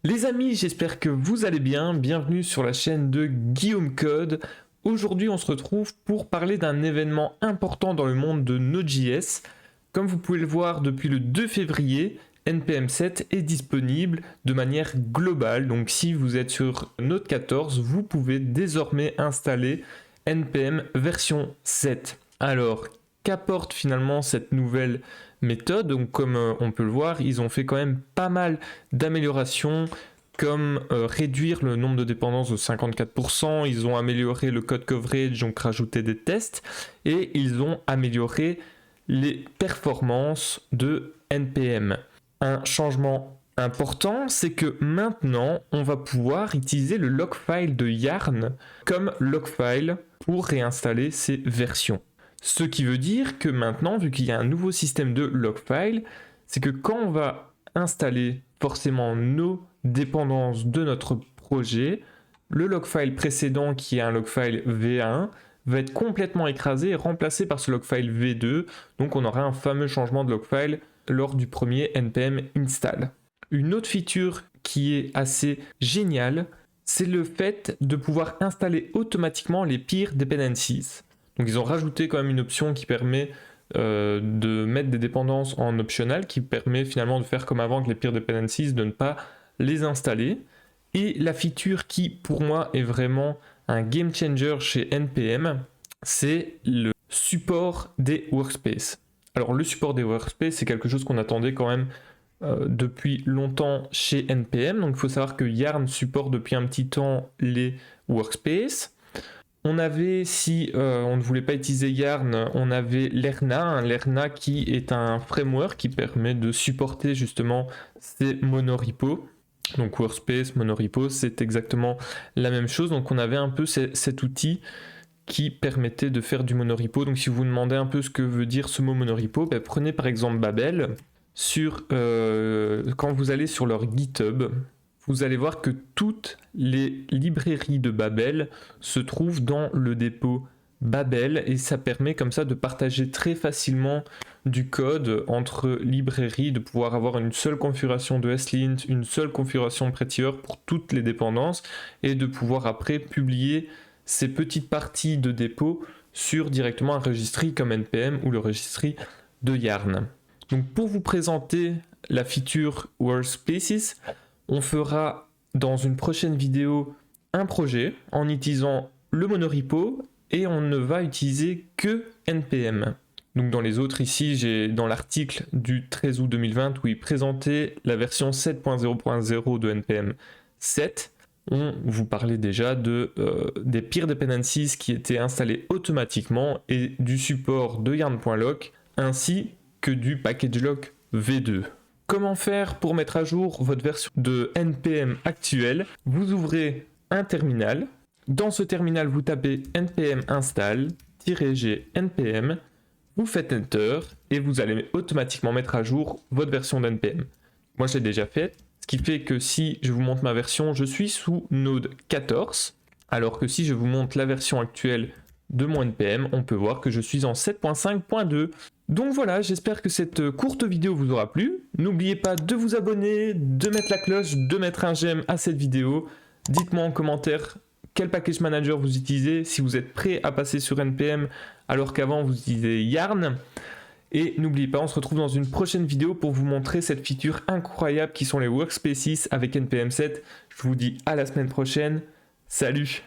Les amis, j'espère que vous allez bien. Bienvenue sur la chaîne de Guillaume Code. Aujourd'hui, on se retrouve pour parler d'un événement important dans le monde de Node.js. Comme vous pouvez le voir, depuis le 2 février, NPM 7 est disponible de manière globale. Donc si vous êtes sur Node 14, vous pouvez désormais installer NPM version 7. Alors, qu'apporte finalement cette nouvelle méthode? Donc comme on peut le voir, ils ont fait quand même pas mal d'améliorations, comme réduire le nombre de dépendances de 54%, ils ont amélioré le code coverage, donc rajouté des tests, et ils ont amélioré les performances de NPM. Un changement important, c'est que maintenant, on va pouvoir utiliser le log file de Yarn comme log file pour réinstaller ces versions. Ce qui veut dire que maintenant, vu qu'il y a un nouveau système de log file, c'est que quand on va installer forcément nos dépendances de notre projet, le log file précédent qui est un log file V1 va être complètement écrasé et remplacé par ce log file V2. Donc on aura un fameux changement de log file lors du premier npm install. Une autre feature qui est assez géniale, c'est le fait de pouvoir installer automatiquement les peer dependencies. Donc ils ont rajouté quand même une option qui permet de mettre des dépendances en optional, qui permet finalement de faire comme avant avec les peer dependencies, de ne pas les installer. Et la feature qui pour moi est vraiment un game changer chez NPM, c'est le support des workspaces. Alors le support des workspaces, c'est quelque chose qu'on attendait quand même depuis longtemps chez NPM. Donc il faut savoir que Yarn supporte depuis un petit temps les workspaces. On avait, si on ne voulait pas utiliser Yarn, on avait Lerna, Lerna qui est un framework qui permet de supporter justement ces monorepos. Donc Workspace, monorepo, c'est exactement la même chose. Donc on avait un peu cet outil qui permettait de faire du monorepo. Donc si vous vous demandez un peu ce que veut dire ce mot monorepo, ben, prenez par exemple Babel. Quand vous allez sur leur GitHub, vous allez voir que toutes les librairies de Babel se trouvent dans le dépôt Babel et ça permet comme ça de partager très facilement du code entre librairies, de pouvoir avoir une seule configuration de SLint, une seule configuration Prettier pour toutes les dépendances et de pouvoir après publier ces petites parties de dépôt sur directement un registry comme NPM ou le registry de Yarn. Donc pour vous présenter la feature Workspaces, on fera dans une prochaine vidéo un projet en utilisant le monorepo et on ne va utiliser que NPM. Donc dans les autres ici, j'ai dans l'article du 13 août 2020 où il présentait la version 7.0.0 de NPM 7, on vous parlait déjà des peer dependencies qui étaient installées automatiquement et du support de yarn.lock ainsi que du package lock V2. Comment faire pour mettre à jour votre version de NPM actuelle? Vous ouvrez un terminal. Dans ce terminal, vous tapez npm install-g npm, vous faites Enter et vous allez automatiquement mettre à jour votre version d'NPM. Moi, je l'ai déjà fait, ce qui fait que si je vous montre ma version, je suis sous Node 14, alors que si je vous montre la version actuelle de mon NPM, on peut voir que je suis en 7.5.2. Donc voilà, j'espère que cette courte vidéo vous aura plu. N'oubliez pas de vous abonner, de mettre la cloche, de mettre un j'aime à cette vidéo. Dites-moi en commentaire quel package manager vous utilisez, si vous êtes prêt à passer sur NPM alors qu'avant vous utilisez Yarn. Et n'oubliez pas, on se retrouve dans une prochaine vidéo pour vous montrer cette feature incroyable qui sont les workspaces avec NPM 7. Je vous dis à la semaine prochaine. Salut!